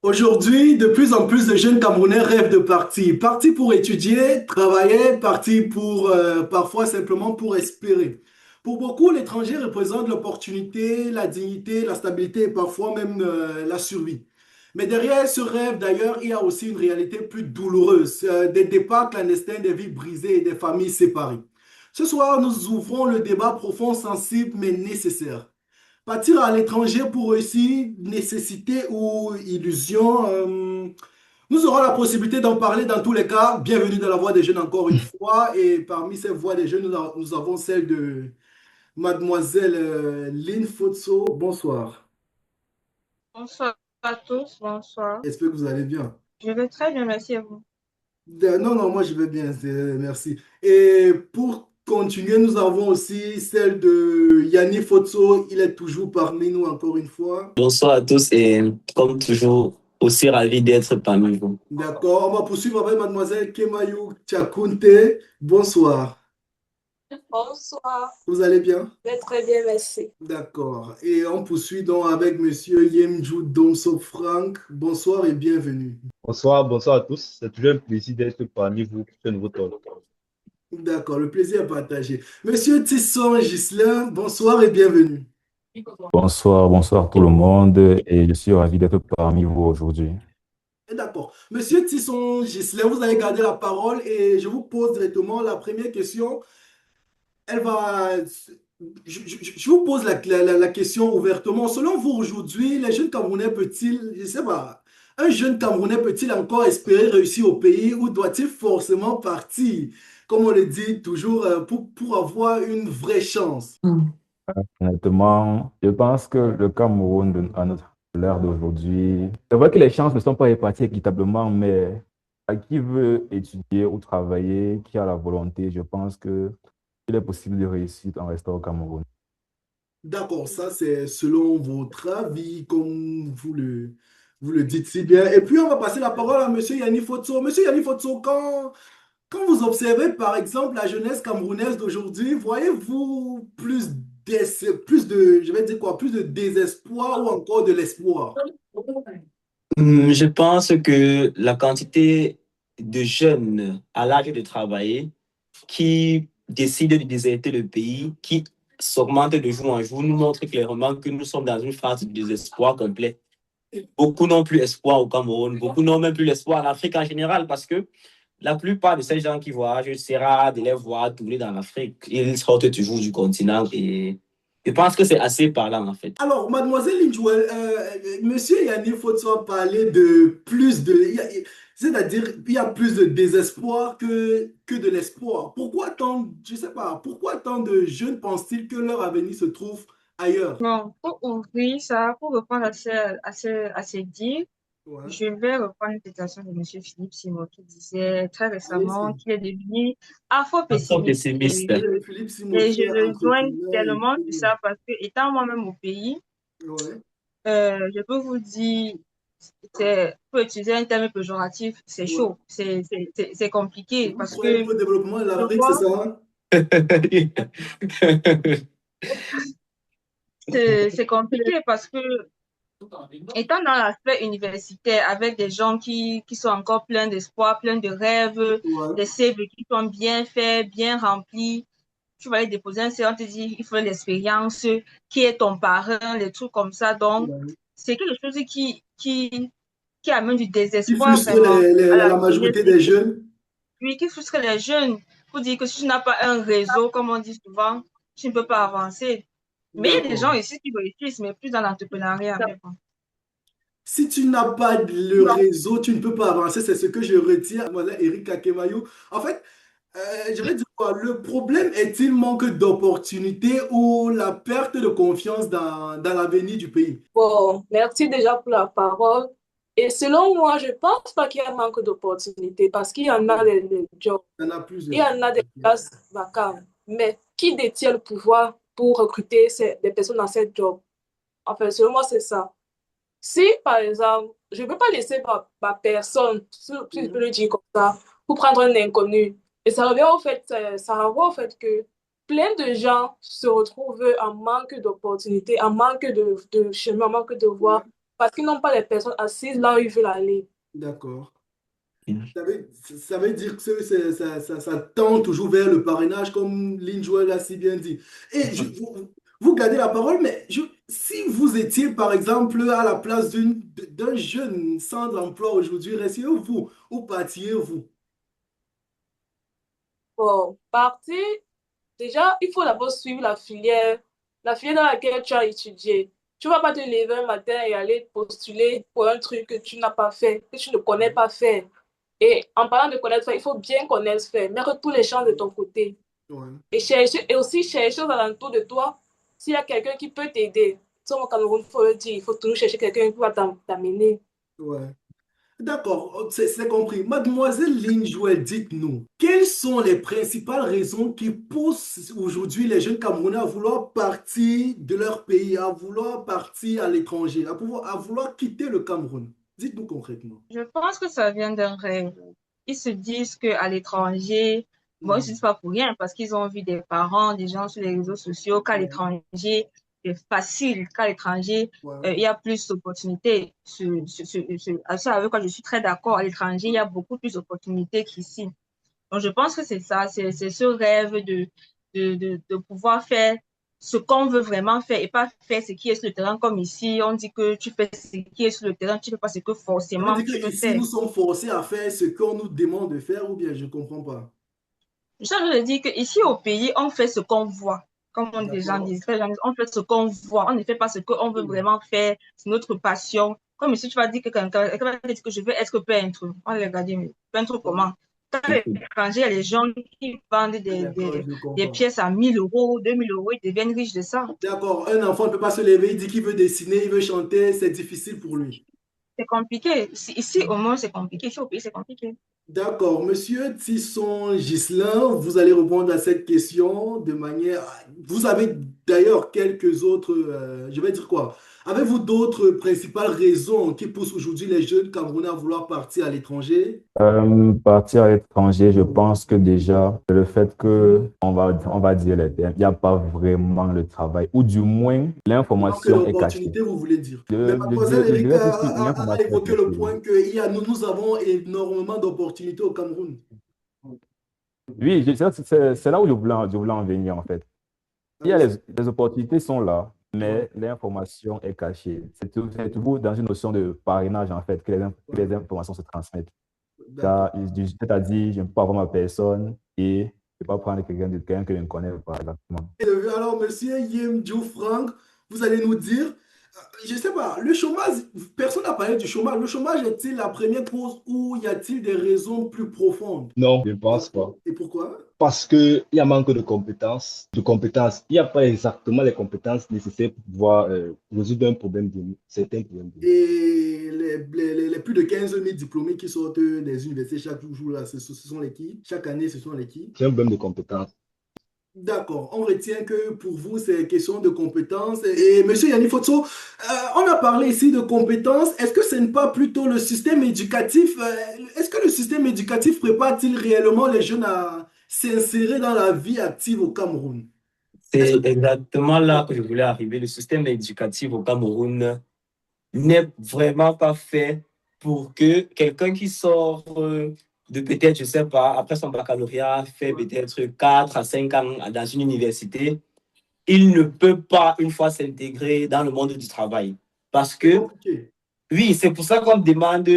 Aujourd'hui, de plus en plus de jeunes Camerounais rêvent de partir. Partir pour étudier, travailler, partir pour parfois simplement pour espérer. Pour beaucoup, l'étranger représente l'opportunité, la dignité, la stabilité et parfois même la survie. Mais derrière ce rêve, d'ailleurs, il y a aussi une réalité plus douloureuse, des départs clandestins, des vies brisées et des familles séparées. Ce soir, nous ouvrons le débat profond, sensible, mais nécessaire. Partir à l'étranger pour réussir, nécessité ou illusion, nous aurons la possibilité d'en parler dans tous les cas. Bienvenue dans la Voix des jeunes encore une fois. Et parmi ces voix des jeunes, nous avons celle de Mademoiselle Lynn Fotso. Bonsoir. Bonsoir à tous, bonsoir. J'espère que vous allez bien. Je vais très bien, merci à vous. Non, non, moi je vais bien, merci. Et pour continuer, nous avons aussi celle de Yanni Fotso. Il est toujours parmi nous encore une fois. Bonsoir à tous et comme toujours, aussi ravi d'être parmi vous. D'accord, on va poursuivre avec Mademoiselle Kemayou Tchakounte. Bonsoir, Bonsoir, vous allez bien? je vais très bien, merci. D'accord. Et on poursuit donc avec Monsieur Yemju Domso Frank. Bonsoir et bienvenue. Bonsoir, bonsoir à tous. C'est toujours un plaisir d'être parmi vous pour ce nouveau talk. D'accord, le plaisir est partagé. Monsieur Tisson Gislain, bonsoir et bienvenue. Bonsoir, bonsoir tout le monde et je suis ravi d'être parmi vous aujourd'hui. D'accord. Monsieur Tisson Gislain, vous avez gardé la parole et je vous pose directement la première question. Elle va. Je vous pose la question ouvertement. Selon vous, aujourd'hui, les jeunes Camerounais peut-il, je ne sais pas, un jeune Camerounais peut-il encore espérer réussir au pays ou doit-il forcément partir, comme on le dit toujours, pour avoir une vraie chance? Honnêtement, je pense que le Cameroun, à notre l'ère d'aujourd'hui, c'est vrai que les chances ne sont pas réparties équitablement, mais à qui veut étudier ou travailler, qui a la volonté, je pense que il est possible de réussir en restant au Cameroun. D'accord, ça c'est selon votre avis, comme vous le dites si bien. Et puis on va passer la parole à Monsieur Yanni Fotso. Monsieur Yanni Fotso, quand vous observez, par exemple, la jeunesse camerounaise d'aujourd'hui, voyez-vous plus de, je vais dire quoi, plus de désespoir ou encore de l'espoir? Je pense que la quantité de jeunes à l'âge de travailler qui décident de déserter le pays, qui s'augmente de jour en jour, nous montre clairement que nous sommes dans une phase de désespoir complet. Beaucoup n'ont plus espoir au Cameroun, beaucoup n'ont même plus l'espoir en Afrique en général parce que la plupart de ces gens qui voyagent, c'est rare de les voir tourner dans l'Afrique. Ils sortent toujours du continent et je pense que c'est assez parlant en fait. Alors, mademoiselle Linjouel, monsieur Yannick Fotso a parlé de plus de... C'est-à-dire, il y a plus de désespoir que de l'espoir. Pourquoi tant, je sais pas, pourquoi tant de jeunes pensent-ils que leur avenir se trouve ailleurs? Bon, pour ouvrir ça, pour répondre à ces dires, Ouais. je vais reprendre une citation de Monsieur Philippe Simon qui disait très récemment Allez-y. qu'il est devenu Trop afro-pessimiste. pessimiste. Philippe Et je Simotier, le rejoins entrepreneur et tellement sur écrivain. ça parce que, étant moi-même au pays, Ouais. je peux vous dire, pour utiliser un terme péjoratif, c'est Ouais. chaud, c'est compliqué Vous parce croyez que pour le développement de je l'Afrique, c'est vois, ça? Hein? c'est compliqué parce que étant dans l'aspect universitaire avec des gens qui sont encore pleins d'espoir, pleins de rêves, Ouais. des CV qui sont bien faits, bien remplis, tu vas aller déposer un CV, on te dit il faut l'expérience, qui est ton parrain, les trucs comme ça. Donc, Ouais. c'est quelque chose qui amène du Qui désespoir frustre vraiment à la la jeunesse. majorité des jeunes. Puis, qui frustre les jeunes pour dire que si tu n'as pas un réseau, comme on dit souvent, tu ne peux pas avancer. Mais il y a des gens D'accord. ici qui réussissent, mais plus dans l'entrepreneuriat. Mais bon. Si tu n'as pas le réseau, tu ne peux pas avancer. C'est ce que je retiens. Voilà, Eric Kakemayou. En fait, je vais dire quoi? Le problème est-il manque d'opportunités ou la perte de confiance dans l'avenir du pays? Bon, merci déjà pour la parole. Et selon moi, je pense pas qu'il y a manque d'opportunités parce qu'il y en a des jobs, Il y en a il y plusieurs. en a des places vacantes. Mais qui détient le pouvoir pour recruter des personnes dans ces jobs? Enfin, selon moi, c'est ça. Si, par exemple, je ne peux pas laisser ma personne, si je peux Mhm. le dire comme ça, pour prendre un inconnu. Et ça revient au fait que plein de gens se retrouvent en manque d'opportunités, en manque de chemin, en manque de Ouais. voie. parce qu'ils n'ont pas les personnes assises là où ils veulent aller. D'accord. Mm. Ça veut dire que ça tend toujours vers le parrainage, comme Lynn Joël a si bien dit. Et vous gardez la parole, mais si vous étiez, par exemple, à la place d'un jeune sans emploi aujourd'hui, restiez-vous ou partiez-vous? Bon, partir, déjà, il faut d'abord suivre la filière dans laquelle tu as étudié. Tu ne vas pas te lever un matin et aller postuler pour un truc que tu n'as pas fait, que tu ne connais pas faire. Et en parlant de connaître faire, il faut bien connaître faire, mettre tous les chances de ton côté. Ouais. Et aussi chercher aux alentours de toi s'il y a quelqu'un qui peut t'aider. Au Cameroun, il faut le dire, il faut toujours chercher quelqu'un qui va t'amener. Ouais. D'accord, c'est compris. Mademoiselle Lynn Joël, dites-nous, quelles sont les principales raisons qui poussent aujourd'hui les jeunes Camerounais à vouloir partir de leur pays, à vouloir partir à l'étranger, à vouloir quitter le Cameroun? Dites-nous concrètement. Je pense que ça vient d'un rêve. Ils se disent qu'à l'étranger, bon, ils ne se disent pas pour rien parce qu'ils ont vu des parents, des gens sur les réseaux sociaux, qu'à Ouais, l'étranger, c'est facile, qu'à l'étranger, ouais. il y a plus d'opportunités. À ça avec quoi je suis très d'accord. À l'étranger, il y a beaucoup plus d'opportunités qu'ici. Donc, je pense que c'est ça, c'est ce rêve de pouvoir faire ce qu'on veut vraiment faire et pas faire ce qui est sur le terrain comme ici. On dit que tu fais ce qui est sur le terrain, tu ne fais pas ce que Ça veut forcément dire tu veux qu'ici, faire. nous sommes forcés à faire ce qu'on nous demande de faire ou bien je ne comprends pas. Je suis en train de dire qu'ici au pays, on fait ce qu'on voit. Comme les gens D'accord? disent, on fait ce qu'on voit. On ne fait pas ce qu'on veut Hmm. vraiment faire. C'est notre passion. Comme ici, tu vas dire que quelqu'un va dire que je veux être peintre. On va regarder, mais peintre comment? Quand à l'étranger, il y a les gens qui vendent D'accord, je des comprends. pièces à 1 000 euros, 2 000 euros, ils deviennent riches de ça. D'accord, un enfant ne peut pas se lever, il dit qu'il veut dessiner, il veut chanter, c'est difficile pour lui. C'est compliqué. Ici, au moins, c'est compliqué. Ici, au pays, c'est compliqué. D'accord, Monsieur Tisson Ghislain, vous allez répondre à cette question de manière... Vous avez d'ailleurs quelques autres, je vais dire quoi? Avez-vous d'autres principales raisons qui poussent aujourd'hui les jeunes Camerounais à vouloir partir à l'étranger? Partir à l'étranger, je pense que déjà, le fait que, on va dire les termes, il n'y a pas vraiment le travail, ou du moins, Il manque l'information est cachée. d'opportunités, vous voulez dire. Mais Je mademoiselle Erika dirais plus a l'information est évoqué le cachée. point que nous avons énormément d'opportunités au Cameroun. Oui, c'est là où je voulais en venir, en fait. Il y a Allez-y. les opportunités sont là, Ouais, mais l'information est cachée. C'est toujours dans une notion de parrainage, en fait, que ouais, les informations se transmettent. d'accord. C'est-à-dire, je ne peux pas avoir ma personne et je ne peux pas prendre quelqu'un que je ne connais pas exactement. Alors, monsieur Yem Frank, vous allez nous dire, je ne sais pas, le chômage, personne n'a parlé du chômage. Le chômage est-il la première cause ou y a-t-il des raisons plus profondes? Non, je ne pense pas. Et pourquoi? Parce qu'il y a manque de compétences, Il n'y a pas exactement les compétences nécessaires pour pouvoir résoudre un problème donné, certains problèmes donnés. Et les plus de 15 000 diplômés qui sortent des universités chaque jour, là, ce sont les qui? Chaque année, ce sont les qui? C'est un problème de compétences. D'accord, on retient que pour vous, c'est question de compétences. Et monsieur Yannick Fotso, on a parlé ici de compétences. Est-ce que ce n'est pas plutôt le système éducatif? Est-ce que le système éducatif prépare-t-il réellement les jeunes à s'insérer dans la vie active au Cameroun? Est-ce C'est que... exactement là que je voulais arriver. Le système éducatif au Cameroun n'est vraiment pas fait pour que quelqu'un qui sort de peut-être, je ne sais pas, après son baccalauréat, fait peut-être 4 à 5 ans dans une université, il ne peut pas, une fois s'intégrer dans le monde du travail. Parce C'est que, compliqué. oui, c'est pour ça qu'on demande,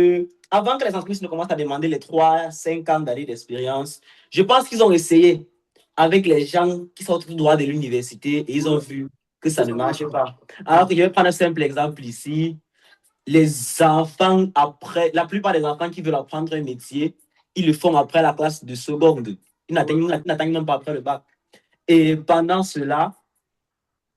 avant que les entreprises ne commencent à demander les 3, 5 ans d'années d'expérience, je pense qu'ils ont essayé avec les gens qui sortent tout droit de l'université et ils ont Ouais, vu que que ça ne ça marche marche pas. pas. Alors que je vais prendre un simple exemple ici. Les enfants, après, la plupart des enfants qui veulent apprendre un métier, ils le font après la classe de seconde. Ils Ouais. n'atteignent même pas après le bac. Et pendant cela,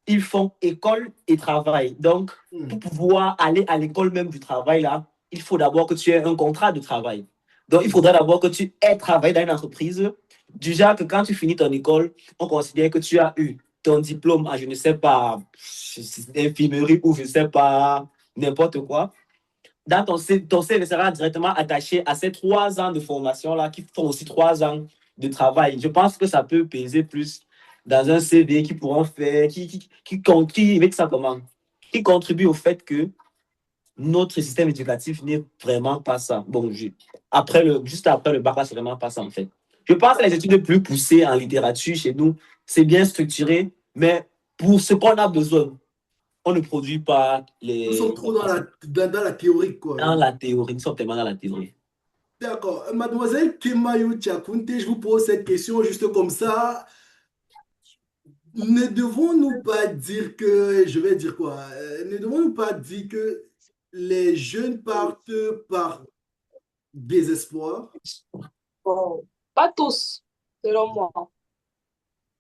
ils font école et travail. Donc, pour Hmm. pouvoir aller à l'école même du travail, là, il faut d'abord que tu aies un contrat de travail. Donc, il Hmm. faudra d'abord que tu aies travaillé dans une entreprise. Du genre que quand tu finis ton école, on considère que tu as eu ton diplôme à, je ne sais pas, infirmerie ou je ne sais pas, n'importe quoi. Dans ton CV sera directement attaché à ces 3 ans de formation-là qui font aussi 3 ans de travail. Je pense que ça peut peser plus dans un CV qui pourront faire, qui contribue au fait que notre système éducatif n'est vraiment pas ça. Bon, juste après le bac, là, c'est vraiment pas ça, en fait. Je pense que les études plus poussées en littérature chez nous, c'est bien structuré, mais pour ce qu'on a besoin, on ne produit pas Nous sommes trop dans la théorie, quoi. dans la théorie. Nous sommes tellement dans la théorie. D'accord. Mademoiselle Kemayo Tchakounte, je vous pose cette question juste comme ça. Ne devons-nous pas dire que, je vais dire quoi? Ne devons-nous pas dire que les jeunes partent par désespoir? Bon, pas tous, selon moi.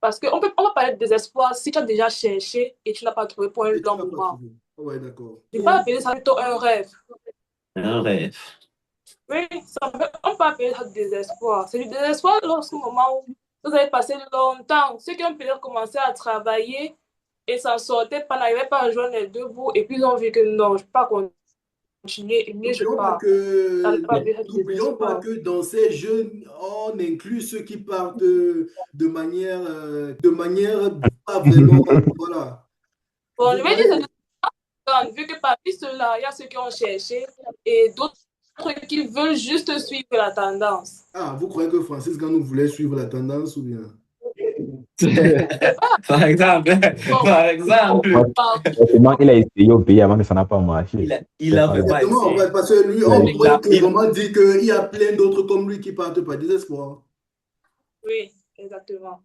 Parce on va parler de désespoir si tu as déjà cherché et tu n'as pas trouvé pour un Et tu long n'as pas moment. trouvé. Ouais, d'accord. Je ne vais pas appeler ça plutôt un rêve. Un rêve. Oui, on peut appeler ça du désespoir. C'est du désespoir lorsqu'au moment où vous avez passé longtemps. Ceux qui ont peut-être commencé à travailler et s'en sortaient pas, n'arrivaient pas à joindre les deux bouts et puis ils ont vu que non, je ne peux pas continuer et mieux je N'oublions pas pars. Ça ne que, peut pas appeler ça du n'oublions pas désespoir. que dans ces jeunes, on inclut ceux qui partent de manière pas vraiment, voilà. Bon, Vous je vais dire voyez? vu que parmi ceux-là, il y a ceux qui ont cherché et d'autres qui veulent juste suivre la tendance. Ah, vous croyez que Francis Gano voulait suivre la tendance ou bien? Par exemple, Bon, par exemple, Forcément, il a essayé au pays avant que ça n'a pas marché. il a vraiment Exactement, essayé. parce que lui, on Ouais. pourrait vraiment dire qu'il y a plein d'autres comme lui qui partent par désespoir. oui, exactement.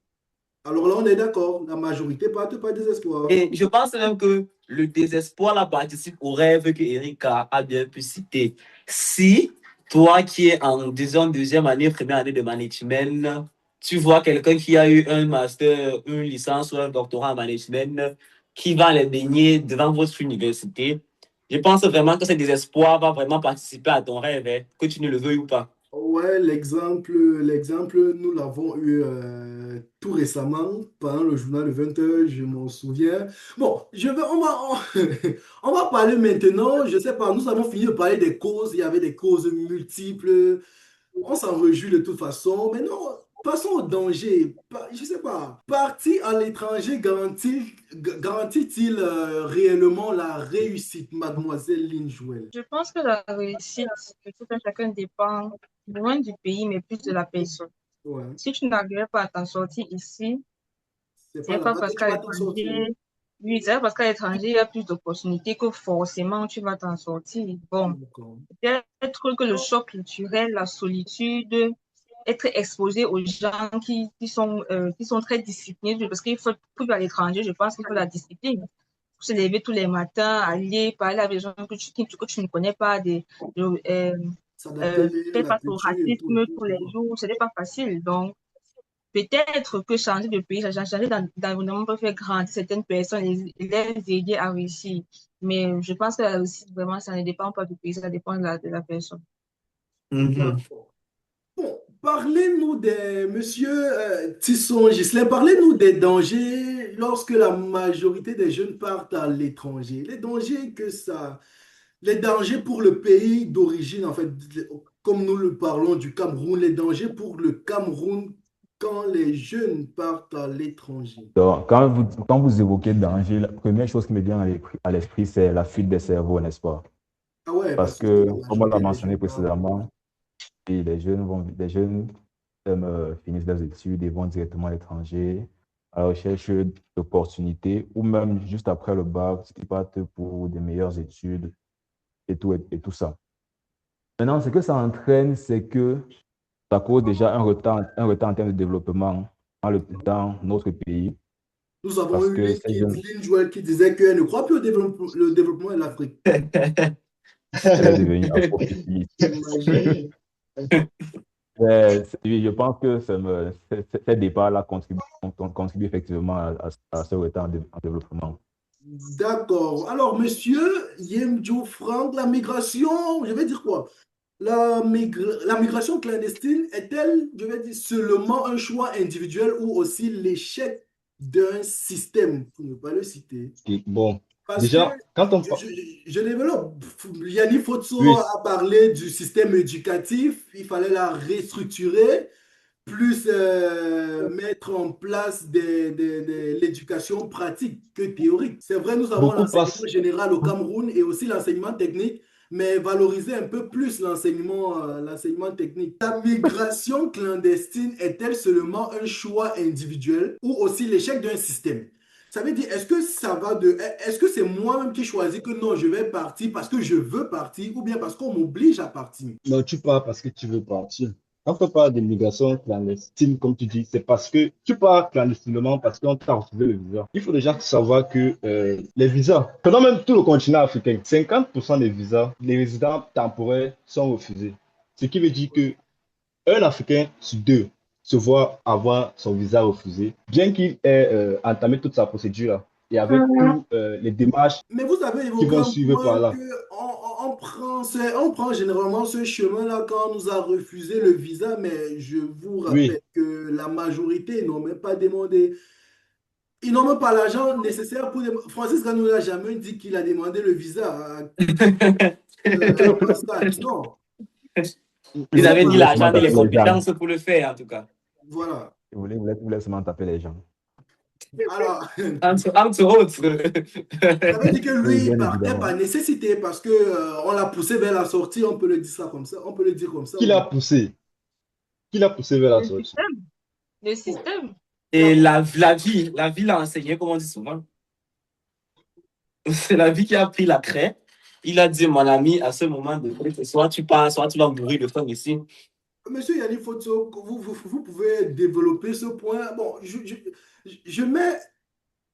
Alors là, on est d'accord, la majorité part par désespoir. Et je pense même que le désespoir là participe au rêve que Eric a bien pu citer. Si toi qui es en deuxième année, première année de management, tu vois quelqu'un qui a eu un master, une licence ou un doctorat en management qui va les baigner devant votre université, je pense vraiment que ce désespoir va vraiment participer à ton rêve, hein, que tu ne le veuilles ou pas. Ouais, l'exemple, nous l'avons eu tout récemment pendant le journal de 20 heures, je m'en souviens. Bon, on va parler maintenant, je sais pas, nous avons fini de parler des causes, il y avait des causes multiples, on s'en réjouit de toute façon. Mais non, passons au danger. Je sais pas. Partir à l'étranger garantit-il réellement la réussite, mademoiselle Lynn Jouel? Je pense que la réussite de tout un chacun dépend moins du pays, mais plus de la personne. Ouais. Si tu n'arrives pas à t'en sortir ici, C'est pas c'est pas là-bas parce que tu qu'à vas t'en sortir. l'étranger, oui, c'est pas parce qu'à l'étranger, il y a plus d'opportunités que forcément tu vas t'en sortir. Bon, D'accord. peut-être que le choc culturel, la solitude, être exposé aux gens qui sont très disciplinés, parce qu'il faut, pour aller à l'étranger, je pense qu'il faut la discipline. Se lever tous les matins, aller parler avec des gens que tu ne connais pas, S'adapter à faire la face au culture et tout, racisme tous les jours, ce n'est pas facile. Donc, peut-être que changer de pays, changer d'environnement peut faire grandir certaines personnes et les aider à réussir. Mais je pense que la réussite, vraiment, ça ne dépend pas du pays, ça dépend de la personne. D'accord. Bon, parlez-nous monsieur Tisson Gislain, parlez-nous des dangers lorsque la majorité des jeunes partent à l'étranger. Les dangers pour le pays d'origine, en fait, comme nous le parlons du Cameroun, les dangers pour le Cameroun quand les jeunes partent à l'étranger. Donc, quand vous évoquez danger, la première chose qui me vient à l'esprit, c'est la fuite des cerveaux, n'est-ce pas? Ah ouais, Parce parce que la que, comme on l'a majorité des mentionné jeunes partent. précédemment, et les jeunes finissent leurs études et vont directement à l'étranger à la recherche d'opportunités ou même juste après le bac, ils partent pour des meilleures études et tout ça. Maintenant, ce que ça entraîne, c'est que ça cause déjà un retard en termes de développement dans notre pays Nous avons parce eu que ces jeunes, Lynn Joël qui disait qu'elle ne croit plus au le développement de l'Afrique. elle est devenue afro-futuriste. Imagine. Oui, je pense que ces débats-là contribuent effectivement à ce retard en développement. D'accord. Alors, monsieur Yemjo Franck, la migration, je vais dire quoi? La migration clandestine est-elle, je vais dire, seulement un choix individuel ou aussi l'échec d'un système, pour ne pas le citer? Et bon, Parce que déjà, quand on je, parle... je- je développe. Yannick Fotso Oui, a parlé du système éducatif, il fallait la restructurer. plus mettre en place l'éducation pratique que théorique. C'est vrai, nous avons Beaucoup l'enseignement passent. général au Cameroun et aussi l'enseignement technique, mais valoriser un peu plus l'enseignement technique. La migration clandestine est-elle seulement un choix individuel ou aussi l'échec d'un système? Ça veut dire, est-ce que c'est moi-même qui choisis que non, je vais partir parce que je veux partir ou bien parce qu'on m'oblige à partir? Non, tu pars parce que tu veux partir. Quand on parle d'immigration clandestine, comme tu dis, c'est parce que tu pars clandestinement parce qu'on t'a refusé le visa. Il faut déjà savoir que les visas, pendant même tout le continent africain, 50% des visas, les résidents temporaires sont refusés. Ce qui veut dire que un Africain sur deux se voit avoir son visa refusé, bien qu'il ait entamé toute sa procédure et avec toutes les démarches Mais vous avez qui évoqué vont un suivre par point là. que on prend généralement ce chemin-là quand on nous a refusé le visa, mais je vous rappelle Oui, que la majorité n'ont même pas demandé, ils n'ont même pas l'argent nécessaire pour demander. Francis Ganou n'a jamais dit qu'il a demandé le visa à l'ambassade. Non, Il Ils c'est voulait, avaient il ni pas. voulait seulement l'argent ni les taper les gens. compétences pour le faire, en tout cas. Voilà. Il voulait seulement taper les gens. Alors, Entre autres. ça veut dire que Oui, lui, il bien partait par évidemment. nécessité parce que on l'a poussé vers la sortie, on peut le dire ça comme ça, on peut le dire comme ça qui ou l'a non? poussé? Qui l'a poussé vers la Le sortie? système, le Bon, système. Et d'accord. la vie l'a enseigné, comme on dit souvent. C'est la vie qui a pris la craie. Il a dit, mon ami, à ce moment de soit tu pars, soit tu vas mourir de faim ici. Monsieur Yannick Fotso, vous pouvez développer ce point. Bon, je mets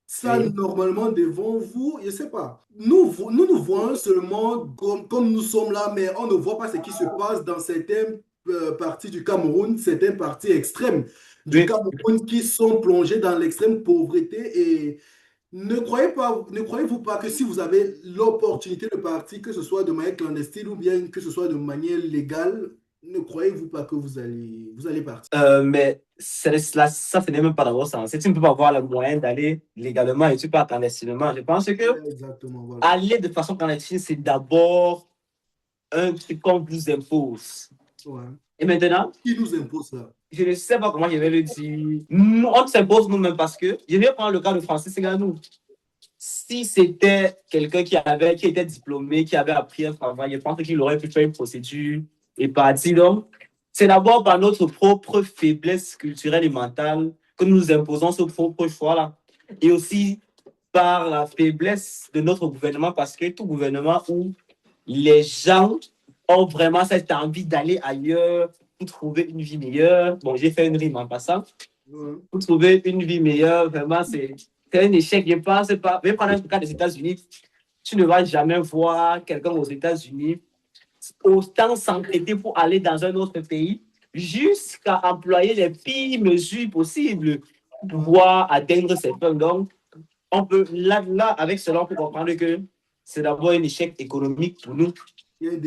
ça Et, normalement devant vous, je ne sais pas. Nous voyons seulement comme nous sommes là, mais on ne voit pas ce qui se passe dans certaines parties du Cameroun, certaines parties extrêmes du oui, Cameroun qui sont plongées dans l'extrême pauvreté. Et ne croyez-vous pas que si vous avez l'opportunité de partir, que ce soit de manière clandestine ou bien que ce soit de manière légale, ne croyez-vous pas que vous allez partir? mais ça, ce n'est même pas dans votre sens. Si tu ne peux pas avoir le moyen d'aller légalement et tu pars clandestinement, je pense que Exactement, voilà. aller de façon clandestine, c'est d'abord un truc qu'on vous impose. Ouais. Et maintenant, Qui nous impose ça? je ne sais pas comment je vais le dire. On s'impose nous-mêmes parce que, je vais prendre le cas de Francis Ngannou. Si c'était quelqu'un qui était diplômé, qui avait appris un travail, je pense qu'il aurait pu faire une procédure et partir. Donc, c'est d'abord par notre propre faiblesse culturelle et mentale que nous nous imposons ce propre choix-là. Et aussi par la faiblesse de notre gouvernement, parce que tout gouvernement où les gens ont vraiment cette envie d'aller ailleurs pour trouver une vie meilleure. Bon, j'ai fait une rime en passant. Ouais. Pour trouver une vie meilleure, vraiment, c'est un échec. Je pense pas. Même pendant le cas des États-Unis, tu ne vas jamais voir quelqu'un aux États-Unis autant s'entraider pour aller dans un autre pays jusqu'à employer les pires mesures possibles pour pouvoir atteindre ses fins. Donc, on peut, là, avec cela, on peut comprendre que c'est d'abord un échec économique pour nous, Il y a une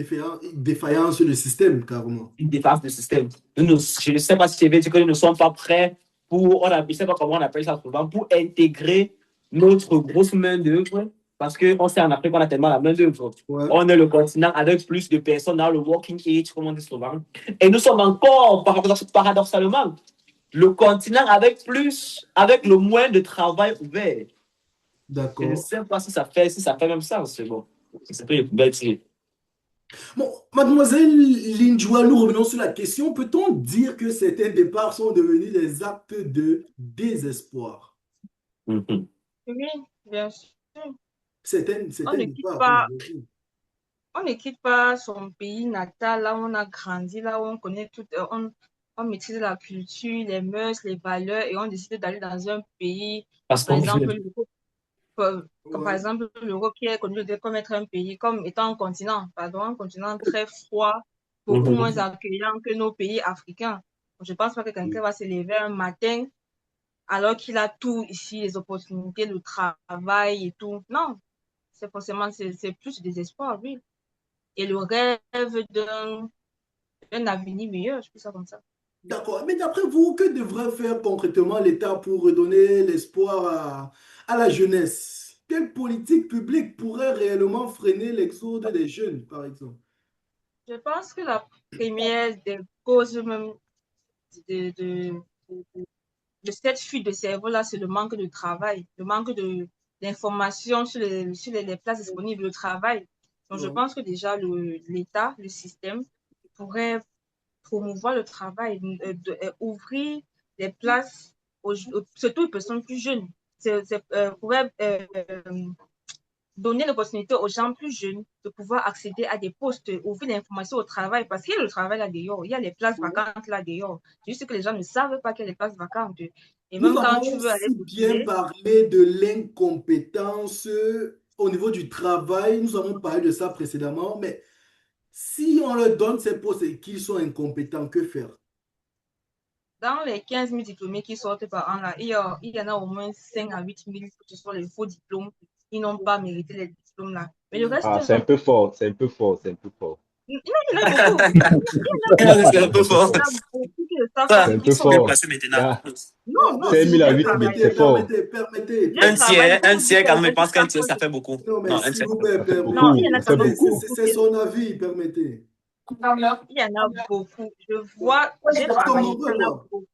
défaillance sur le système, carrément. une défense du système. Je ne sais pas si je vais dire que nous ne sommes pas prêts pour, je ne sais pas comment on appelle ça souvent, pour intégrer notre grosse main-d'œuvre, parce qu'on sait en Afrique, on a tellement la main-d'œuvre. Ouais. On est le continent avec plus de personnes dans le working age, comme on dit souvent. Et nous sommes encore, paradoxalement, le continent avec le moins de travail ouvert. Je ne D'accord. sais pas si ça fait même sens, c'est bon. C'est ce que je pouvais dire. Bon, mademoiselle Linjoua, nous revenons sur la question. Peut-on dire que certains départs sont devenus des actes de désespoir? Mhm. Oui, bien sûr. Certains On ne quitte départs, on pas, avait dit. on ne quitte pas son pays natal, là où on a grandi, là où on connaît tout, on maîtrise la culture, les mœurs, les valeurs, et on décide d'aller dans un pays, Parce par qu'on exemple, veut. comme par Ouais. exemple l'Europe qui est connu comme être un pays, comme étant un continent très froid, beaucoup moins Mhm. accueillant que nos pays africains. Je ne pense pas que quelqu'un va se lever un matin alors qu'il a tout ici, les opportunités, le travail et tout. Non, c'est forcément, c'est plus du désespoir, oui. Et le rêve d'un avenir meilleur, je peux ça comme ça. D'accord. Mais d'après vous, que devrait faire concrètement l'État pour redonner l'espoir à la jeunesse? Quelle politique publique pourrait réellement freiner l'exode des jeunes, par exemple? Je pense que la première des causes même de, de, de cette fuite de cerveau-là, c'est le manque de travail, le manque d'informations sur les places disponibles, le travail. Donc, je pense que déjà, l'État, le système, pourrait promouvoir le travail, ouvrir des places, surtout aux personnes plus jeunes. Pourrait donner l'opportunité aux gens plus jeunes de pouvoir accéder à des postes, ouvrir l'information au travail, parce qu'il y a le travail là dehors, il y a les places vacantes là dehors. Juste que les gens ne savent pas qu'il y a les places vacantes. Et Nous même quand avons tu veux aller aussi bien postuler, parlé de l'incompétence au niveau du travail. Nous avons parlé de ça précédemment, mais si on leur donne ces postes et qu'ils sont incompétents, que faire? dans les 15 000 diplômés qui sortent par an, là, il y en a au moins 5 à 8 000 que ce sont les faux diplômes. Ils n'ont pas mérité les diplômes là. Mais le reste, Ah, c'est un peu fort, c'est un peu fort, c'est un peu fort. il y en a beaucoup. Il y en a C'est un peu C'est un peu fort. il y en fort. a beaucoup qui ne savent pas Ça, ce C'est un qu'ils peu tu peux font. fort. placer Il y maintenant. a Non, non, 5 s'il 000 vous à plaît, 8 000, permettez, c'est fort. permettez. je travaille Un beaucoup plus tiers, que quand les même, je gens qui pense qu'un savent tiers, pas. ça fait beaucoup. Non, mais Non, un s'il tiers. vous plaît, Ça fait Non, permettez. il y en beaucoup, a ça fait quand même beaucoup. beaucoup. C'est son avis, permettez. Il y en a beaucoup. Je vois, j'ai Parce qu'on travaillé, en il veut, y en a quoi. beaucoup.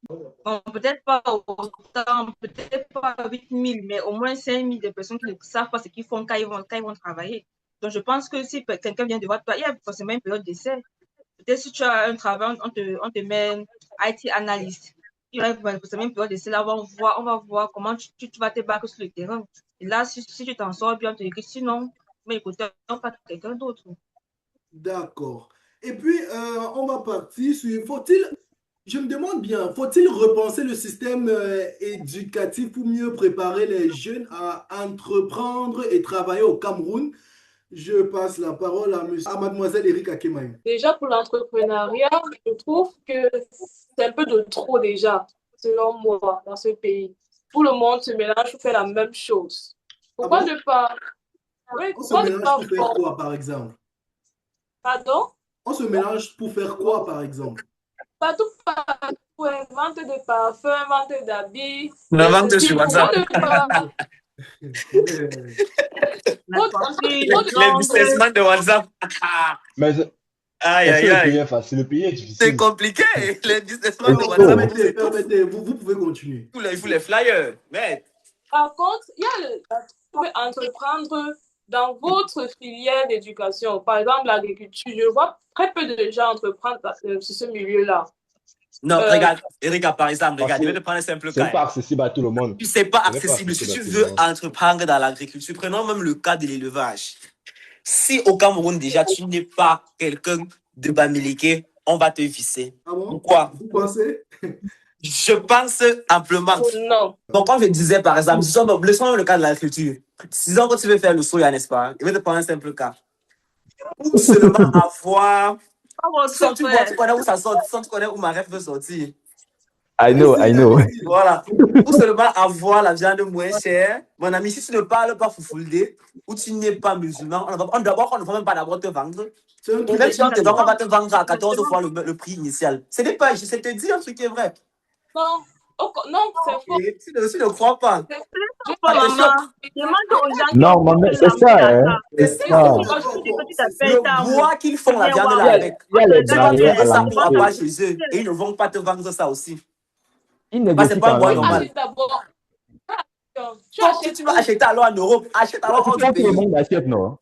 Bon, peut-être pas autant, peut-être pas 8 000, mais au moins 5 000 de personnes qui ne savent pas ce qu'ils font quand ils vont travailler. Donc, je pense que si quelqu'un vient de voir toi, il y a forcément une période d'essai. Peut-être si tu as un travail, on te met IT analyst. Il y a forcément une période d'essai. Là, on va voir comment tu vas te battre sur le terrain. Et là, si tu t'en sors bien, on te dit que sinon, mais écoute, on va quelqu'un d'autre. D'accord. Et puis, on va partir sur, je me demande bien, faut-il repenser le système éducatif pour mieux préparer les jeunes à entreprendre et travailler au Cameroun? Je passe la parole à mademoiselle Erika Akemaï. Déjà, pour l'entrepreneuriat, je trouve que c'est un peu de trop déjà, selon moi, dans ce pays. Tout le monde se mélange pour faire la même chose. Ah Pourquoi bon? ne pas, oui, On se pourquoi ne mélange pas pour faire quoi, par exemple? pardon? On se mélange pour faire quoi, par exemple? Partout, partout, hein, vente de parfums, vente d'habits, La de vente ceci, sur pourquoi WhatsApp. ne pas La coiffure, les Les ongles. businessmen de WhatsApp. Mais Aïe, est-ce que aïe, le pays aïe. est facile? Le pays est C'est difficile. compliqué. Les businessmen Et de Non, WhatsApp, chaud. ils vous étouffent. permettez, vous pouvez continuer. Il faut les flyers. Mais, Par contre, il y a vous pouvez entreprendre dans votre filière d'éducation. Par exemple, l'agriculture. Je vois très peu de gens entreprendre sur ce milieu-là. non, Euh, regarde, Erika, par exemple, Parce regarde, je vais que te prendre un simple ce n'est cas. pas accessible à tout le monde. Tu sais pas Ce n'est pas accessible. Si accessible à tu tout le veux monde. entreprendre dans l'agriculture, prenons même le cas de l'élevage. Si au Cameroun, déjà, tu n'es pas quelqu'un de Bamileke, on va te visser. Ah bon? Pourquoi? Vous pensez? Je pense amplement. non. Donc, comme je disais, par exemple, laissons le cas de l'agriculture. Disons que tu veux faire le soya, n'est-ce pas? Je vais te prendre un simple cas. Ou seulement avoir. Pas votre Sans tu vois, tu frère. connais où ça sort, sans tu connais où ma rêve veut sortir. I know, I Allez-y, know. allez-y. Voilà. Ou seulement avoir la viande moins chère. Mon ami, si tu ne parles pas foufoulde, ou tu n'es pas musulman, on ne va même pas d'abord te vendre. C'est un Et truc même si on te vend, on Exactement. va te vendre à 14 Exactement. fois le prix initial. Ce n'est pas, je sais te dire un truc qui est vrai. Non, non, c'est faux. Et tu ne crois pas. Je Pas Ça te maman. choque. Demande aux gens qui Non, ont maman, fait c'est l'amour ça, là. hein. C'est C'est Je ça. ça. suis Quand tu d'accord. dis que Bon, tu t'appelles Le Tamo, bois qu'ils tu font la viens viande voir. là avec. Il y a Quand tu les Tu regardes vas barrières à trouver ça les pour bandes avoir l'entrée. chez eux. Et ils ne vont pas te vendre ça aussi. Ils Parce que c'est négocient pas un quand bois même. normal. achète d'abord. Tu Donc, si achètes tu vas où? acheter alors en Europe, achète Tu alors hors du vois, tout le pays. monde achète, non?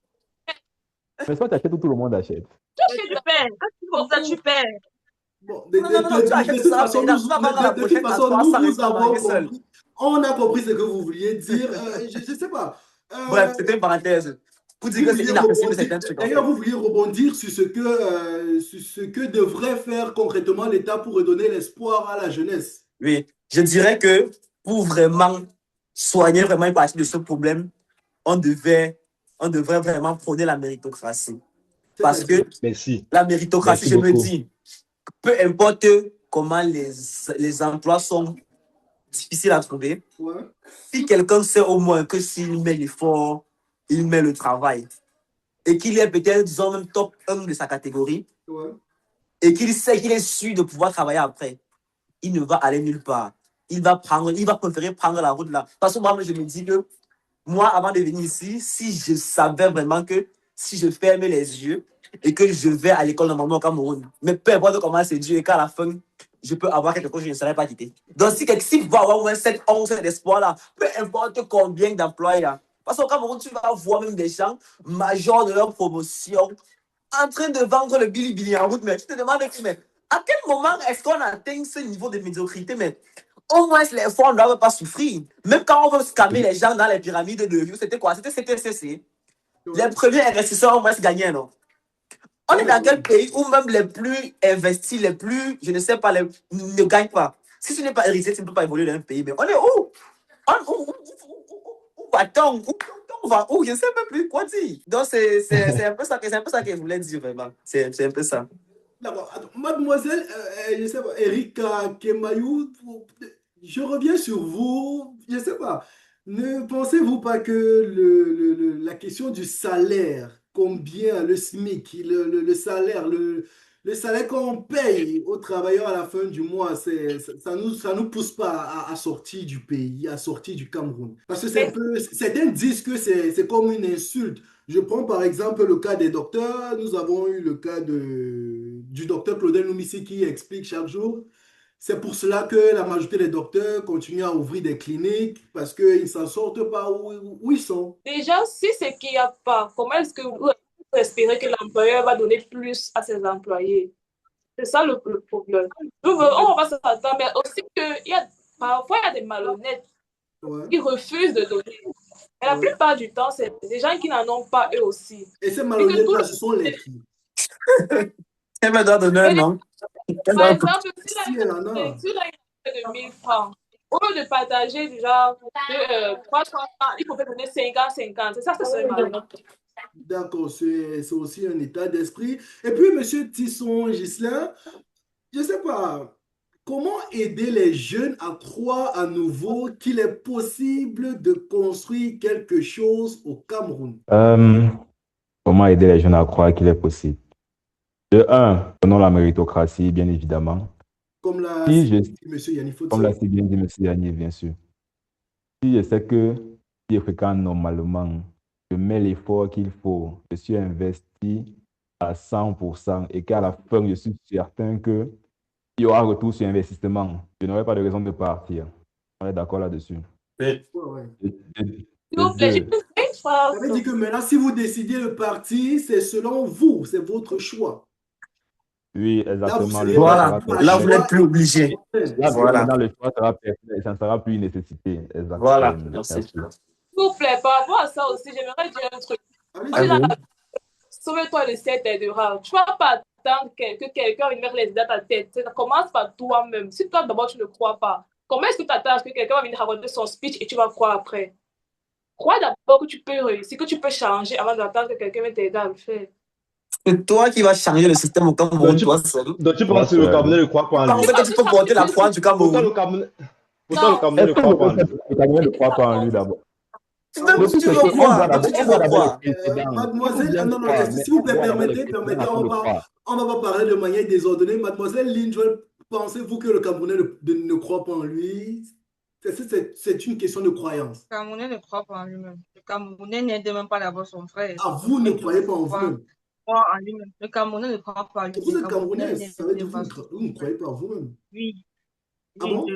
Mais soit tu achètes ou tout le monde achète. Tu tu achètes perds. Quand tu fais comme ça, tu perds. bon, Non, non, non, non, tu achètes de toute ça, mais façon, tu vas vendre la de toute prochaine à façon, nous 300 et tu vous vas avons manger seul. compris. On a compris ce que vous vouliez dire. Je ne sais pas. Bref, c'était une parenthèse. Pour dire Vous que c'est vouliez inaccessible, rebondir. certains trucs en D'ailleurs, fait. vous vouliez rebondir sur ce que devrait faire concrètement l'État pour redonner l'espoir à la jeunesse. Oui, je dirais que pour vraiment soigner vraiment une partie de ce problème, on devait, on devrait vraiment prôner la méritocratie. Parce que C'est-à-dire, Merci. la méritocratie, Merci je me beaucoup. dis, peu importe comment les emplois sont difficiles à trouver, ouais, si quelqu'un sait au moins que s'il met l'effort, il met le travail, et qu'il est peut-être, disons, même top 1 de sa catégorie, ouais. et qu'il sait qu'il est sûr de pouvoir travailler après, il ne va aller nulle part. Il va préférer prendre la route là. Parce que moi, je me dis que moi, avant de venir ici, si je savais vraiment que si je ferme les yeux et que je vais à l'école normalement au Cameroun, mais peu importe comment c'est dur et qu'à la fin, je peux avoir quelque chose, je ne serais pas quitté. Donc, si vous avoir au moins cette once d'espoir-là, peu importe combien d'emplois il y a. Parce qu'au Cameroun, tu vas voir même des gens majors de leur promotion en train de vendre le bilibili en route. Mais tu te demandes, mais à quel moment est-ce qu'on atteint ce niveau de médiocrité? Mais au moins, les fonds ne doivent pas souffrir. Même quand on veut scammer les gens dans les pyramides de Rio, c'était quoi? C'était CTCC. Les premiers investisseurs au moins gagnaient, non? On est dans quel pays où même les plus investis, les plus, je ne sais pas, ne gagnent pas? Si tu n'es pas héritier, tu ne peux pas évoluer dans un pays. Mais on est où? Où va-t-on? Où on va? Où? Je ne sais même plus quoi dire. Donc, c'est un peu ça que je voulais dire, vraiment. C'est un peu ça. D'abord, mademoiselle, je sais pas, Erika Kemayou, je reviens sur vous. Je sais pas, ne pensez-vous pas que la question du salaire, combien le SMIC, le salaire qu'on paye aux travailleurs à la fin du mois, ça nous pousse pas à sortir du pays, à sortir du Cameroun. Parce que c'est un peu, certains disent que c'est comme une insulte. Je prends par exemple le cas des docteurs. Nous avons eu le cas du docteur Claudel Noumissi qui explique chaque jour. C'est pour cela que la majorité des docteurs continuent à ouvrir des cliniques parce qu'ils ne s'en sortent pas où ils sont. Déjà, si c'est qu'il n'y a pas, comment est-ce que vous espérez que l'employeur va donner plus à ses employés? C'est ça le problème. On va s'attendre, mais aussi que parfois il y a des malhonnêtes qui refusent de donner. Et la plupart du temps, c'est des gens qui n'en ont pas eux aussi. Et ces malhonnêtes-là, ce sont les qui? Elle me doit donner un nom. Par exemple, si Si elle en a. tu as de 1000 francs, au lieu de partager du genre 300 francs, il faut donner 50-50. C'est ça, c'est seulement. D'accord, c'est aussi un état d'esprit. Et puis, Monsieur Tisson Ghislain, je ne sais pas, comment aider les jeunes à croire à nouveau qu'il est possible de construire quelque chose au Cameroun? Comment aider les jeunes à croire qu'il est possible? De un, prenons la méritocratie, bien évidemment. Comme l'a Si dit M. Yannick Comme l'a Fotso. si bien dit M. Yannier, bien sûr. Si je sais que si je fréquente normalement, je mets l'effort qu'il faut, je suis investi à 100% et qu'à la fin, je suis certain qu'il y aura retour sur investissement, je n'aurai pas de raison de partir. On est d'accord là-dessus. Ouais, ouais. S'il vous plaît, j'ai une phrase. Ça veut dire que maintenant, si vous décidez le parti, c'est selon vous, c'est votre choix. Oui, Là, vous exactement. serez Voilà, pas là, vous choix. n'êtes plus obligé. Là, Voilà. maintenant, le choix sera personnel, ça ne sera plus une nécessité. Exactement. Voilà, merci. S'il vous plaît, par rapport à ça aussi, j'aimerais dire un truc. Allez-y. Sauve-toi le 7 de rare. Tu ne vas pas attendre que quelqu'un vienne mettre les idées à ta tête. Ça commence par toi-même. Si toi, d'abord, tu ne crois pas, comment est-ce que tu attends à ce que quelqu'un va venir raconter son speech et tu vas croire après? Crois d'abord que tu peux réussir, que tu peux changer avant d'attendre que quelqu'un vienne t'aider à le faire. C'est toi qui vas changer le système au Cameroun, toi seul. Donc tu penses que le Camerounais ne croit pas en lui? Comment que tu peux porter la croix du Pourtant, Cameroun? le Camerounais ne Est-ce que croit pas en lui. le Camerounais ne croit pas en lui d'abord? Tu veux croire? Tu veux croire? Mademoiselle, non, si vous permettez, on va pas parler de manière désordonnée. Mademoiselle Lindwell, pensez-vous que le Camerounais ne croit pas en lui? C'est une question de croyance. Le Camerounais ne croit pas en lui-même. Le Camerounais n'aide même pas d'abord son frère. Ah, vous ne croyez pas en vous-même? En lui-même. Le Camerounais ne croit pas en lui-même. Vous êtes Camerounais, ça veut dire que vous ne croyez pas en vous-même. Oui. Ah bon? Ce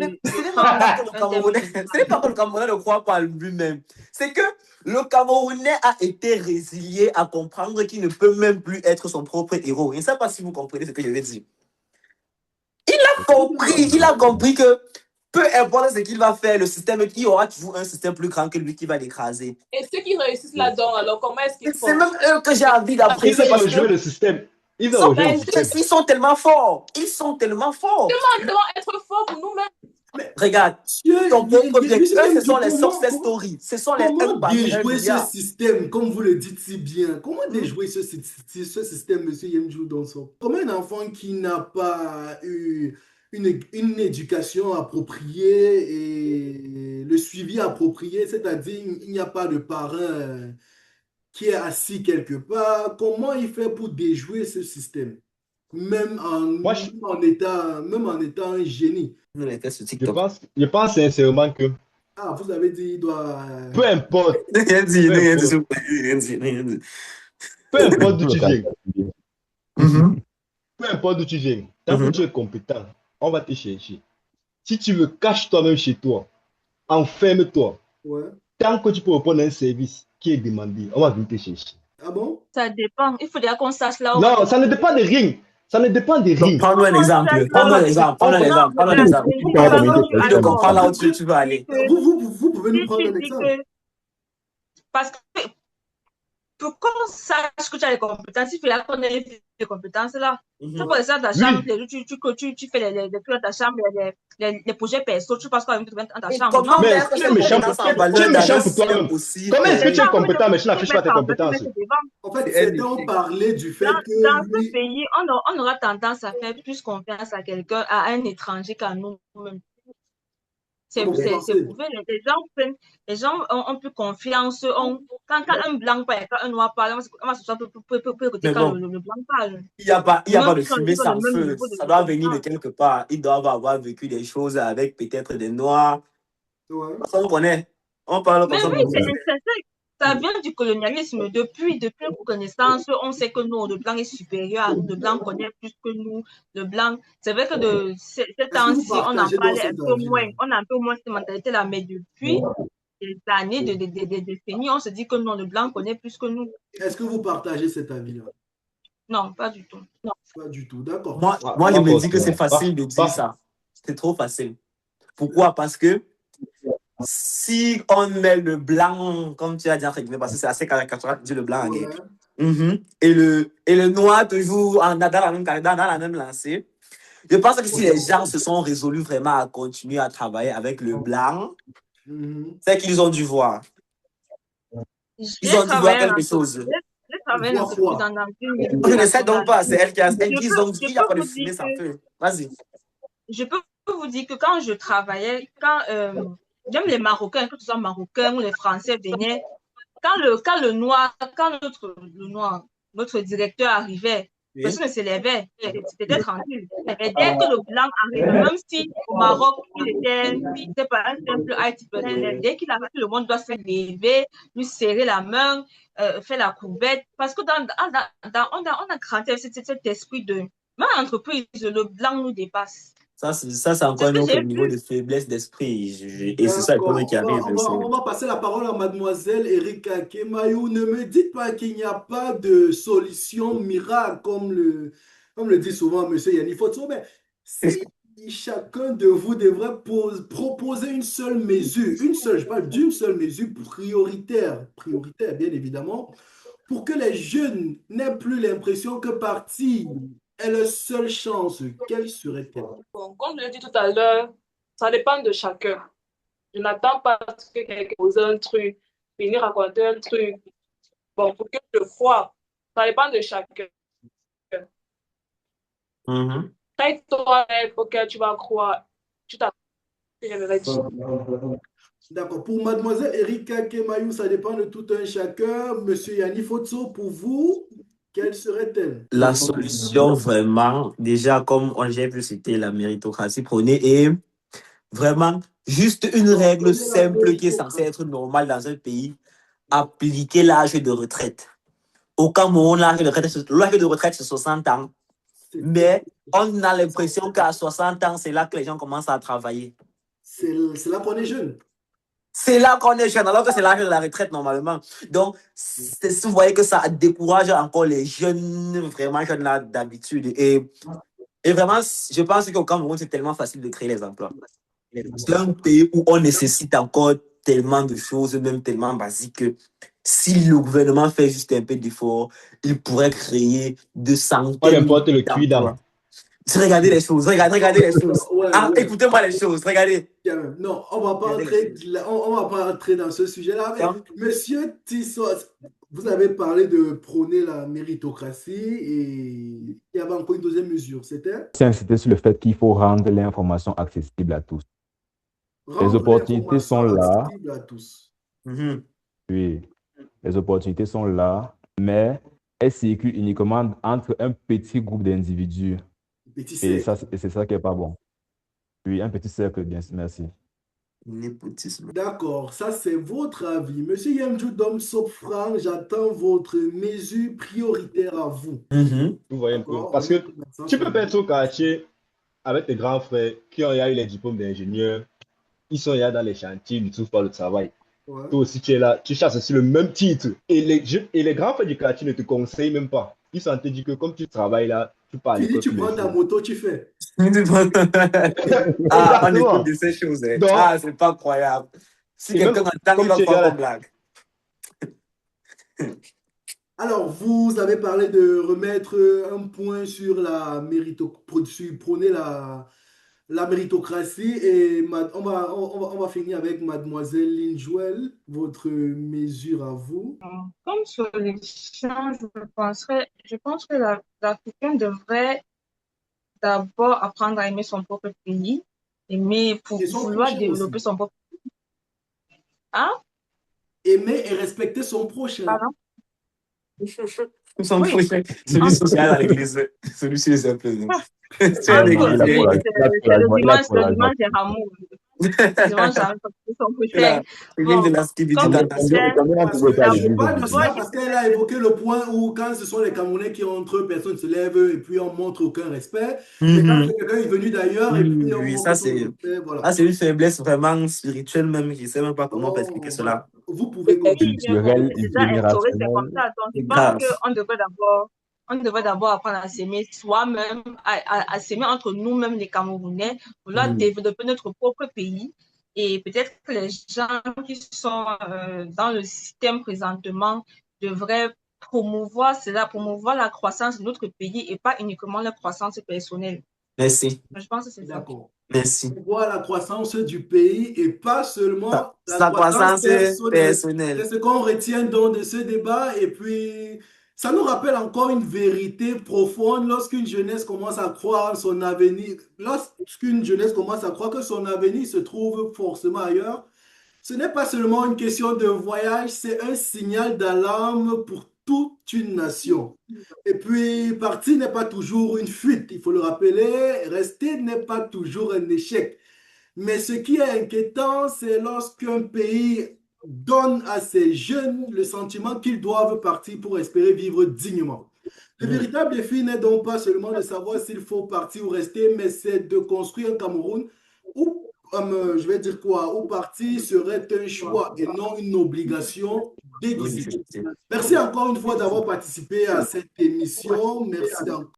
n'est pas que le Camerounais ne croit pas en lui-même. C'est que le Camerounais a été résilié à comprendre qu'il ne peut même plus être son propre héros. Je ne sais pas si vous comprenez ce que je veux dire. Il a compris que peu importe ce qu'il va faire, le système, il y aura toujours un système plus grand que lui qui va l'écraser. Et ceux qui réussissent là-dedans, alors comment est-ce qu'ils font? C'est même eux que j'ai envie d'apprécier. Il va jouer le système. Il va rejoindre le système. Ils sont tellement forts. Ils sont tellement forts. Nous devons être forts pour nous-mêmes. Regarde, ton propre bien, ce sont les success stories. Ce sont les comment déjouer ce système, comme vous le dites si bien? Comment déjouer ce système, monsieur Yemjou Donso? Comment un enfant qui n'a pas eu une éducation appropriée et le suivi approprié, c'est-à-dire il n'y a pas de parent qui est assis quelque part, comment il fait pour déjouer ce système? Même en étant un génie. Je pense sincèrement que. Ah, vous avez dit il doit. Peu importe. Peu importe d'où tu viens. Peu importe d'où tu viens. Tant que tu es compétent, on va te chercher. Si tu veux, cache toi-même chez toi. Enferme-toi. Ouais. Tant que tu peux répondre à un service qui est demandé, on va venir te chercher. Ah bon? Ça dépend. Il faudrait qu'on sache là où on Non, va ça ne dépend de rien. Ça ne dépend de Donc, rien. prends-nous un exemple. Prends-nous un exemple. Prends-nous un exemple. Prends-nous un exemple. Tu parles de communauté Je te professionnelle, comprends ça. là où tu veux aller. Vous pouvez nous Si prendre tu un dis exemple. que, parce que pour qu'on sache que tu as les compétences, il faut qu'on ait les compétences là. Tu peux rester dans ta chambre, tu fais les trucs dans ta chambre, les projets perso, tu passes quoi avec dans ta chambre. Comment Non, Mais mettre tu ces es méchant compétences en tu valeur es dans un méchant pour système toi-même. aussi Comment est-ce que tu es ça, compétent, mais tu n'affiches pas tes compétences? En fait, certains ont parlé du fait dans que ce lui, pays, on aura tendance à faire plus confiance à quelqu'un, à un étranger qu'à nous-mêmes. comment vous C'est pensez? prouvé. Les gens ont plus confiance. Quand un blanc parle, quand un noir parle, on va se sentir peu écouter Mais quand bon, le blanc parle. il n'y a pas de Ils ont fumée le sans même feu. niveau de Ça doit venir de compétence. quelque part. Ils doivent avoir vécu des choses avec peut-être des noirs. Ouais. Ça, on connaît. On parle comme Mais ça. oui, ça vient du colonialisme. Depuis connaissance, on sait que nous, le blanc est supérieur à nous. Le blanc connaît plus que nous. Le blanc, c'est vrai que de ces Est-ce que vous temps-ci, on en partagez dans parlait un cet peu avis-là? moins. On a un peu moins cette mentalité-là. Mais depuis des années, des décennies, on se dit que non, le blanc connaît plus que nous. Est-ce que vous partagez cet avis-là? Non, pas du tout. Non. Pas du tout, d'accord. Moi, Ah, je pas me dis que c'est forcément. facile de dire ça. C'est trop facile. Pourquoi? Parce que si on met le blanc, comme tu as dit, entre guillemets, parce que c'est assez caricatural de dire le blanc en Ouais. guerre. Et le noir toujours dans la même lancée. Je pense que si les gens se sont résolus vraiment à continuer à travailler avec le blanc, Mhm. c'est qu'ils ont dû voir. Ils ont dû voir quelque chose. J'ai travaillé Voir quoi? dans une Je ne sais donc pas, c'est elle qui a dit, il n'y a pas de vous fumée dire sans feu. Vas-y. je peux vous dire que quand je travaillais, même les Marocains, que ce soit Marocains ou les Français venaient, quand notre directeur arrivait, Oui. personne ne s'élevait, c'était tranquille. Et dès que le blanc arrive, même si au Maroc, c'était pas un simple IT personnel, dès qu'il arrive, tout le monde doit se lever, lui serrer la main, faire la courbette, parce que on a grandi avec cet esprit de, même en entreprise, le blanc nous dépasse. Ça, c'est encore un autre niveau de faiblesse d'esprit. Et c'est ça le problème qui arrive. On va passer la parole à mademoiselle Erika Kemayou. Ne me dites pas qu'il n'y a pas de solution miracle, comme le dit souvent monsieur Yannick Fotso, mais si chacun de vous devrait proposer une seule mesure, je parle d'une seule mesure prioritaire, bien évidemment, pour que les jeunes n'aient plus l'impression que partir est leur seule chance, quelle serait-elle? Bon, comme je l'ai dit tout à l'heure, ça dépend de chacun. Je n'attends pas que quelqu'un pose un truc, venir raconter un truc. Bon, pour que je croie, ça dépend de chacun. Toi, auquel tu vas croire, tu t'attends. D'accord. Pour mademoiselle Erika Kemayou, ça dépend de tout un chacun. Monsieur Yannick Fotso, pour vous, quelle serait-elle? La solution, vraiment, déjà, comme j'ai pu citer la méritocratie prônée, et vraiment, juste une règle simple qui est censée être normale dans un pays, appliquer l'âge de retraite. Au Cameroun, l'âge de retraite, c'est 60 ans. Mais on a l'impression qu'à 60 ans, c'est là que les gens commencent à travailler. C'est là qu'on est jeune. C'est là qu'on est jeune, alors que c'est l'âge de la retraite normalement. Donc, vous voyez que ça décourage encore les jeunes, vraiment jeunes là d'habitude. Et vraiment, je pense qu'au Cameroun, c'est tellement facile de créer les emplois. C'est un pays où on nécessite encore tellement de choses, même tellement basiques, que si le gouvernement fait juste un peu d'effort, il pourrait créer de centaines Pas n'importe le cuidant. Regardez les choses, regardez les choses. Ouais. Écoutez-moi les choses, regardez. Non, on va pas entrer dans ce sujet-là. Monsieur Tissos, vous avez parlé de prôner la méritocratie et il y avait encore une deuxième mesure, c'était? C'était sur le fait qu'il faut rendre l'information accessible à tous. Les opportunités sont là. À tous. Oui, les opportunités sont là, mais elles circulent uniquement entre un petit groupe d'individus. Et c'est ça qui n'est pas bon. Oui, un petit cercle, bien sûr, merci. Népotisme. D'accord, ça c'est votre avis. Monsieur Yemjou Dom Sopfran, j'attends votre mesure prioritaire à vous. Vous voyez un peu. Parce que tu peux pas être au quartier avec tes grands frères qui ont eu les diplômes d'ingénieur, ils sont là dans les chantiers, ils ne trouvent pas le travail. Ouais. Toi aussi, tu es là, tu cherches aussi le même titre. Et les grands frères du quartier ne te conseillent même pas. Ils sont en te dire que comme tu travailles là, tu pars à Tu dis, l'école tu tous les prends ta jours. moto, tu fais. Ah, on écoute Exactement. de ces choses. Hein. Donc, Ah, c'est pas croyable. Si et même quelqu'un entend, il comme va tu es croire là, qu'on blague. Alors, vous avez parlé de remettre un point sur sur prôner la méritocratie et on va finir avec Mademoiselle Linjoel, votre mesure à vous. Comme solution, je pense que l'Africain devrait d'abord apprendre à aimer son propre pays, aimer pour Et son vouloir prochain développer aussi. son propre pays. Hein? Aimer et respecter son prochain. Pardon? Son Oui, prochain, celui social à l'église, celui-ci est simple. Tu as entre, Il a oui, négligé. courage, il a c'est couragement, il a le couragement. dimanche des rameaux. Le dimanche, c'est son prochain. Là, il vient de Bon, la skibidi comme je Combien, disais, tentation. combien on Parce peut voter à que je l'église parle de aujourd'hui? cela ouais, parce qu'elle a évoqué le point où quand ce sont les Camerounais qui entre eux, personne ne se lève et puis on montre aucun respect. Mais quand Mhm. quelqu'un est venu d'ailleurs et Oui, puis on oui, montre son respect, voilà. ça, c'est une faiblesse vraiment spirituelle même. Je ne sais même pas comment on peut expliquer Donc, voilà. cela. Vous pouvez oui, continuer. mais bon, Culturel, c'est déjà instauré, c'est comme générationnel. ça. Donc, je C'est pense grave. on devrait d'abord apprendre à s'aimer soi-même, à s'aimer entre nous-mêmes, les Camerounais, vouloir développer notre propre pays. Et peut-être que les gens qui sont dans le système présentement devraient promouvoir cela, promouvoir la croissance de notre pays et pas uniquement la croissance personnelle. Merci. Je pense que c'est ça. D'accord. Merci. On voit la croissance du pays et pas seulement la Sa croissance croissance personnelle. C'est personnelle. ce qu'on retient donc de ce débat. Et puis, ça nous rappelle encore une vérité profonde lorsqu'une jeunesse commence à croire en son avenir. Lorsqu'une jeunesse commence à croire que son avenir se trouve forcément ailleurs, ce n'est pas seulement une question de voyage, c'est un signal d'alarme pour toute une nation. Et puis, partir n'est pas toujours une fuite, il faut le rappeler. Rester n'est pas toujours un échec. Mais ce qui est inquiétant, c'est lorsqu'un pays donne à ses jeunes le sentiment qu'ils doivent partir pour espérer vivre dignement. Le véritable défi n'est donc pas seulement de savoir s'il faut partir ou rester, mais c'est de construire un Cameroun où, je vais dire quoi, où partir serait un choix et non une obligation dès Oui, d'ici. effectivement. Merci encore une fois d'avoir participé à cette émission. Merci encore.